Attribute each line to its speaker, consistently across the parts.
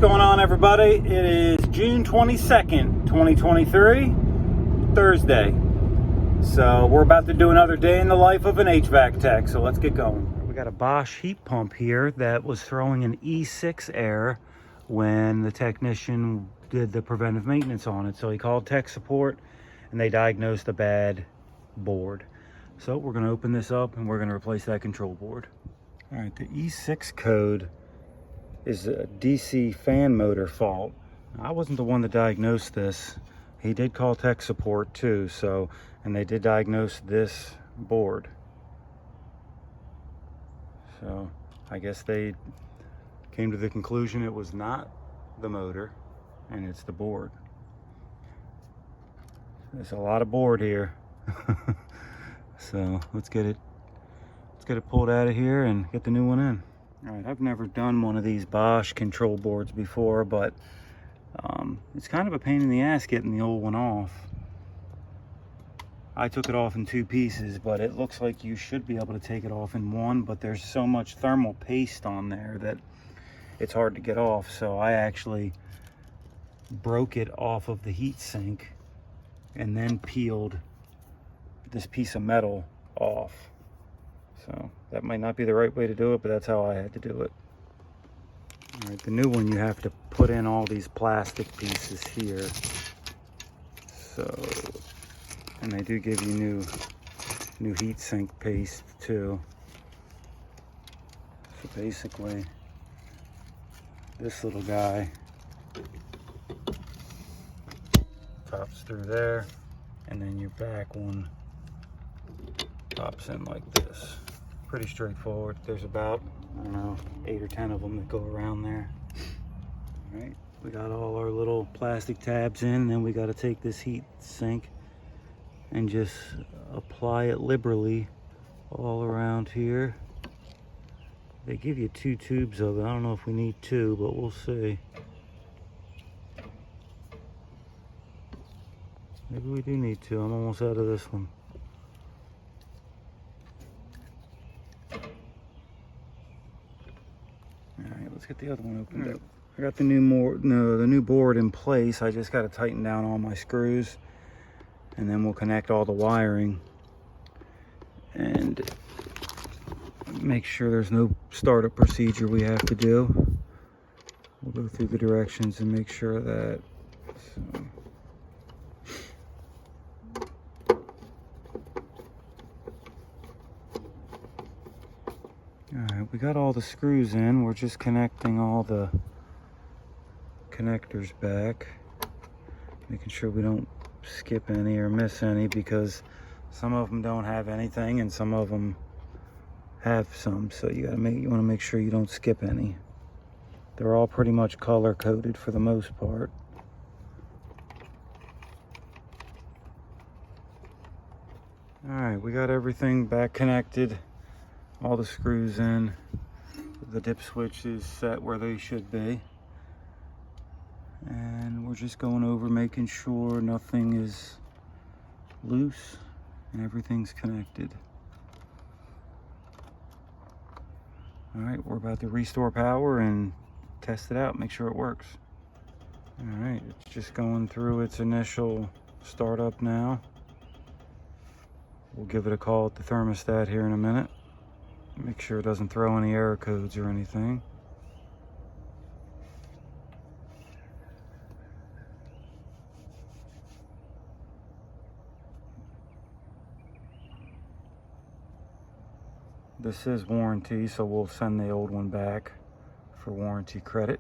Speaker 1: going on, everybody? It is June 22nd, 2023, Thursday. So we're about to do another day in the life of an HVAC tech, so let's get going. We got a Bosch heat pump here that was throwing an E6 error when the technician did the preventive maintenance on it. So he called tech support and they diagnosed a bad board. So we're going to open this up and we're going to replace that control board. All right, the E6 code is a DC fan motor fault. I wasn't the one that diagnosed this. He did call tech support too, so, and they did diagnose this board. So I guess they came to the conclusion it was not the motor and it's the board. There's a lot of board here. So let's get it pulled out of here and get the new one in. All right, I've never done one of these Bosch control boards before, but it's kind of a pain in the ass getting the old one off. I took it off in 2 pieces, but it looks like you should be able to take it off in 1, but there's so much thermal paste on there that it's hard to get off. So I actually broke it off of the heat sink and then peeled this piece of metal off. So that might not be the right way to do it, but that's how I had to do it. All right, the new one, you have to put in all these plastic pieces here. So, and they do give you new heat sink paste too. So basically, this little guy pops through there, and then your back one pops in like this. Pretty straightforward. There's about, I don't know, 8 or 10 of them that go around there. All right, we got all our little plastic tabs in, then we got to take this heat sink and just apply it liberally all around here. They give you 2 tubes of it. I don't know if we need 2, but we'll see. Maybe we do need 2. I'm almost out of this one. Let's get the other one opened up. I got the new board in place. I just got to tighten down all my screws, and then we'll connect all the wiring and make sure there's no startup procedure we have to do. We'll go through the directions and make sure of that. So. Alright, we got all the screws in. We're just connecting all the connectors back. Making sure we don't skip any or miss any, because some of them don't have anything and some of them have some. So you want to make sure you don't skip any. They're all pretty much color coded for the most part. Alright, we got everything back connected. All the screws in, the dip switch is set where they should be, and we're just going over making sure nothing is loose and everything's connected. All right, we're about to restore power and test it out, make sure it works. All right, it's just going through its initial startup now. We'll give it a call at the thermostat here in a minute. Make sure it doesn't throw any error codes or anything. This is warranty, so we'll send the old one back for warranty credit.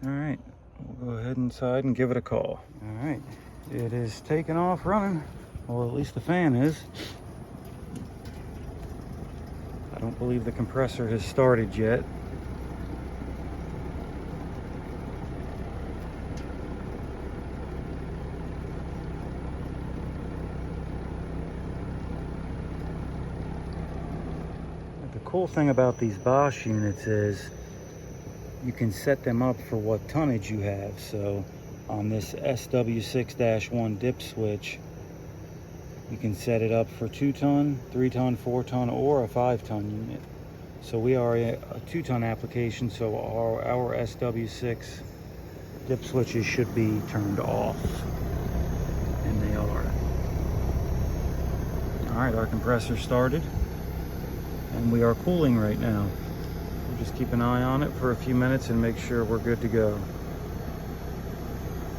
Speaker 1: All right, we'll go ahead inside and give it a call. All right, it is taking off running. Well, at least the fan is. I don't believe the compressor has started yet. The cool thing about these Bosch units is you can set them up for what tonnage you have. So on this SW6-1 dip switch, you can set it up for 2 ton, 3 ton, 4 ton, or a 5 ton unit. So we are a 2-ton application, so our SW6 dip switches should be turned off, and they are. All right, our compressor started, and we are cooling right now. We'll just keep an eye on it for a few minutes and make sure we're good to go.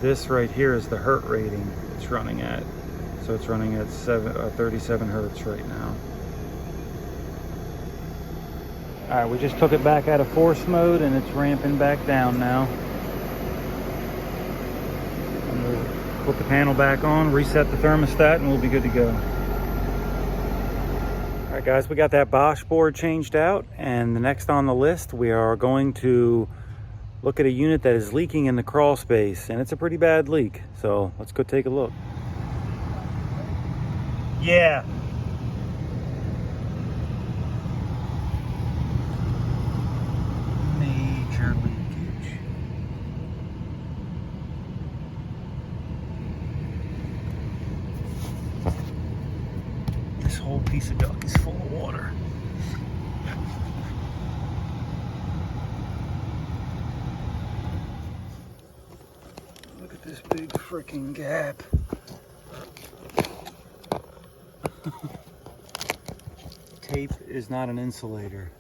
Speaker 1: This right here is the hertz rating it's running at. So it's running at 37 hertz right now. All right, we just took it back out of force mode and it's ramping back down now. And we'll put the panel back on, reset the thermostat, and we'll be good to go. All right, guys, we got that Bosch board changed out, and the next on the list, we are going to look at a unit that is leaking in the crawl space, and it's a pretty bad leak. So let's go take a look. Yeah. Major leakage. This whole piece of duct is full of water. Look at this big freaking gap. Tape is not an insulator,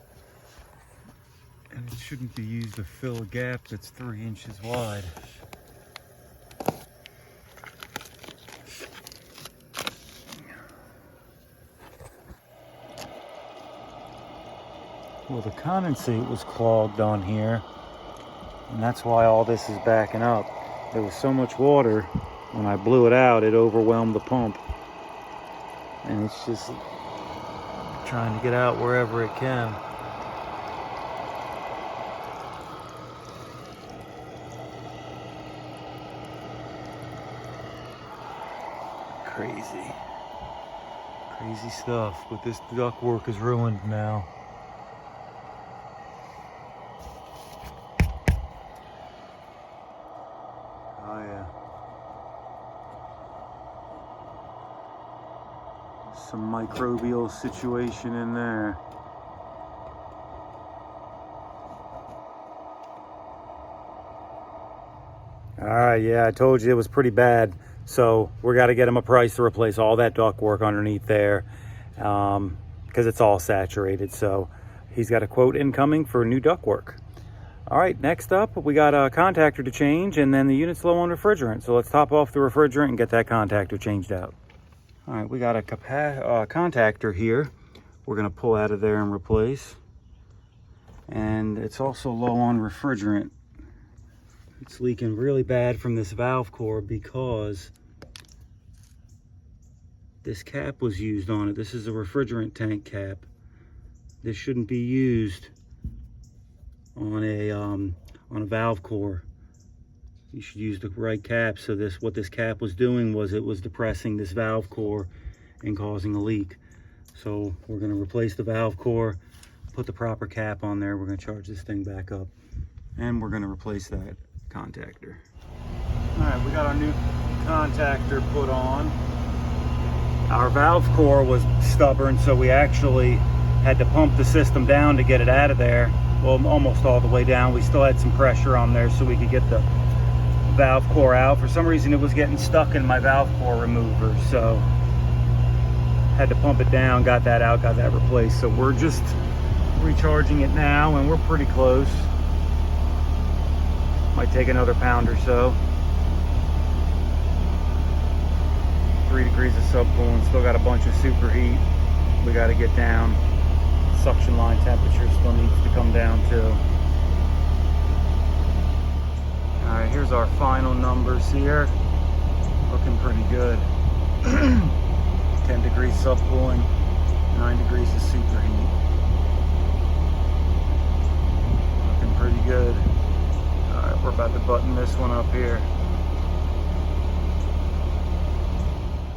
Speaker 1: and it shouldn't be used to fill a gap that's 3 inches wide. Well, the condensate was clogged on here, and that's why all this is backing up. There was so much water, when I blew it out, it overwhelmed the pump, and it's just trying to get out wherever it can. Crazy stuff, but this ductwork is ruined now. Oh yeah. Some microbial situation in there. All right, yeah, I told you it was pretty bad. So we got to get him a price to replace all that ductwork underneath there, because it's all saturated. So he's got a quote incoming for new ductwork. All right, next up, we got a contactor to change, and then the unit's low on refrigerant. So let's top off the refrigerant and get that contactor changed out. All right, we got a contactor here. We're gonna pull out of there and replace. And it's also low on refrigerant. It's leaking really bad from this valve core because this cap was used on it. This is a refrigerant tank cap. This shouldn't be used on a valve core. You should use the right cap. So what this cap was doing was it was depressing this valve core and causing a leak. So we're going to replace the valve core, put the proper cap on there. We're going to charge this thing back up, and we're going to replace that contactor. All right, we got our new contactor put on. Our valve core was stubborn, so we actually had to pump the system down to get it out of there. Well, almost all the way down. We still had some pressure on there so we could get the valve core out. For some reason it was getting stuck in my valve core remover, so had to pump it down, got that out, got that replaced. So we're just recharging it now, and we're pretty close. Might take another pound or so. 3 degrees of subcooling. Still got a bunch of superheat we got to get down. Suction line temperature still needs to come down too. All right, here's our final numbers here. Looking pretty good. 10 degrees subcooling, 9 degrees of superheat. Looking pretty good. All right, we're about to button this one up here.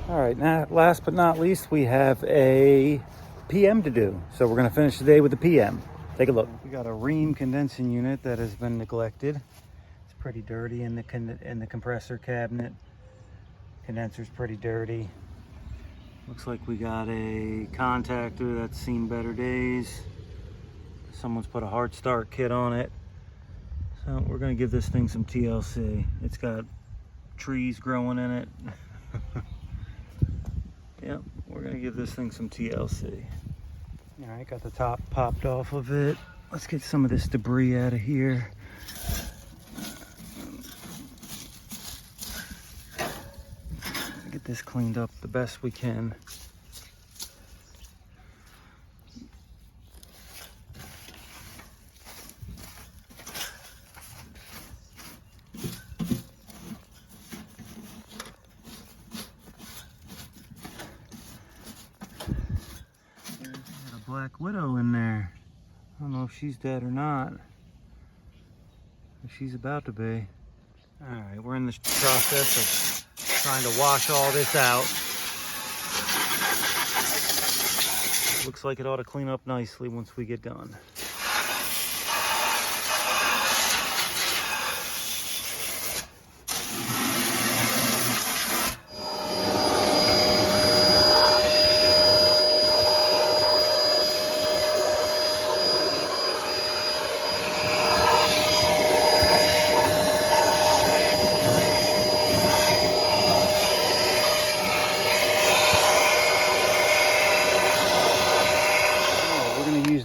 Speaker 1: All right, now last but not least, we have a PM to do. So we're gonna finish the day with the PM. Take a look. We got a ream condensing unit that has been neglected. It's pretty dirty in the compressor cabinet. Condenser's pretty dirty. Looks like we got a contactor that's seen better days. Someone's put a hard start kit on it. So we're gonna give this thing some TLC. It's got trees growing in it. Yep, we're gonna give this thing some TLC. All right, got the top popped off of it. Let's get some of this debris out of here. Get this cleaned up the best we can. Black Widow in there. I don't know if she's dead or not. If she's about to be. Alright, we're in the process of trying to wash all this out. Looks like it ought to clean up nicely once we get done.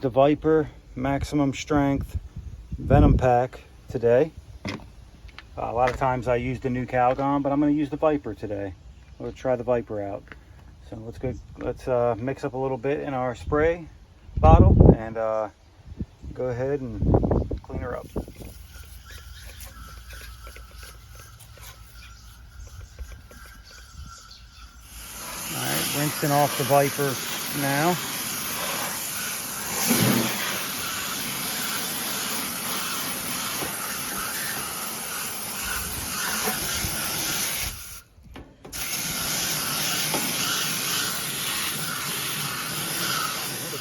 Speaker 1: The Viper maximum strength venom pack today. A lot of times I use the new Calgon, but I'm going to use the Viper today. We'll try the Viper out. So let's mix up a little bit in our spray bottle and go ahead and clean her up. All right, rinsing off the Viper now.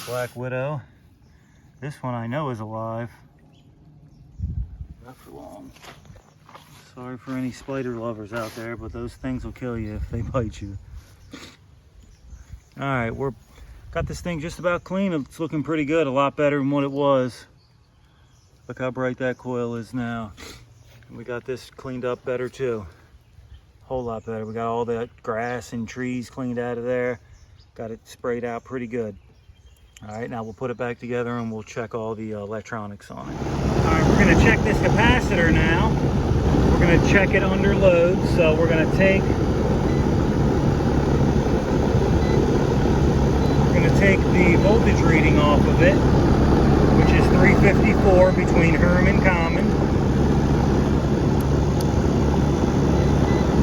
Speaker 1: Black Widow. This one I know is alive. Not for long. Sorry for any spider lovers out there, but those things will kill you if they bite you. Alright, we're got this thing just about clean. It's looking pretty good, a lot better than what it was. Look how bright that coil is now. And we got this cleaned up better too. Whole lot better. We got all that grass and trees cleaned out of there. Got it sprayed out pretty good. All right, now we'll put it back together and we'll check all the electronics on it. All right, we're gonna check this capacitor now. We're gonna check it under load. So we're gonna take the voltage reading off of it, which is 354 between Herm and Common.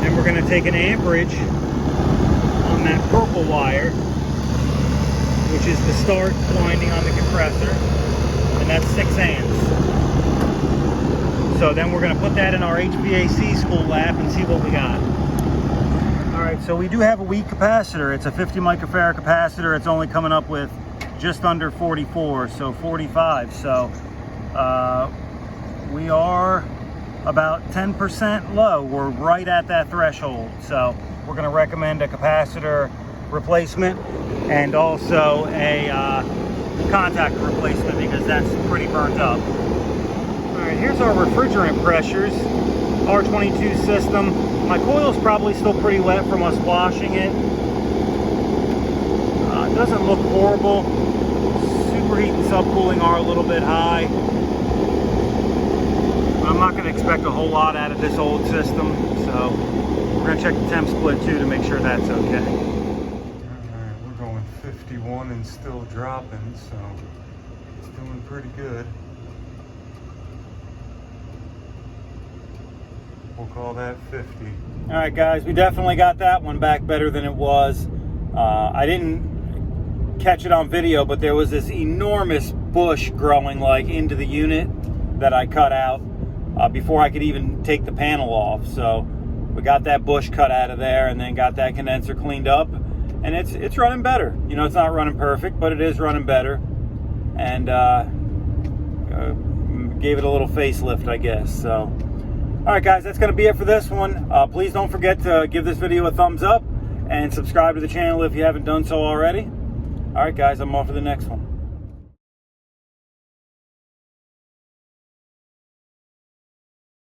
Speaker 1: And we're gonna take an amperage on that purple wire, which is the start winding on the compressor, and that's 6 amps. So then we're going to put that in our HVAC school lab and see what we got. All right, so we do have a weak capacitor. It's a 50 microfarad capacitor. It's only coming up with just under 44, so 45. So we are about 10% low. We're right at that threshold. So we're going to recommend a capacitor replacement and also a contactor replacement because that's pretty burnt up. All right, here's our refrigerant pressures. R22 system. My coil's probably still pretty wet from us washing it. It doesn't look horrible. Superheat and subcooling are a little bit high. I'm not going to expect a whole lot out of this old system, so we're going to check the temp split too to make sure that's okay. 51 and still dropping, so it's doing pretty good. We'll call that 50. All right, guys, we definitely got that one back better than it was. I didn't catch it on video, but there was this enormous bush growing like into the unit that I cut out before I could even take the panel off. So we got that bush cut out of there and then got that condenser cleaned up. And it's running better. You know, it's not running perfect, but it is running better. And gave it a little facelift, I guess. So, all right, guys, that's going to be it for this one. Please don't forget to give this video a thumbs up and subscribe to the channel if you haven't done so already. All right, guys, I'm off to the next one.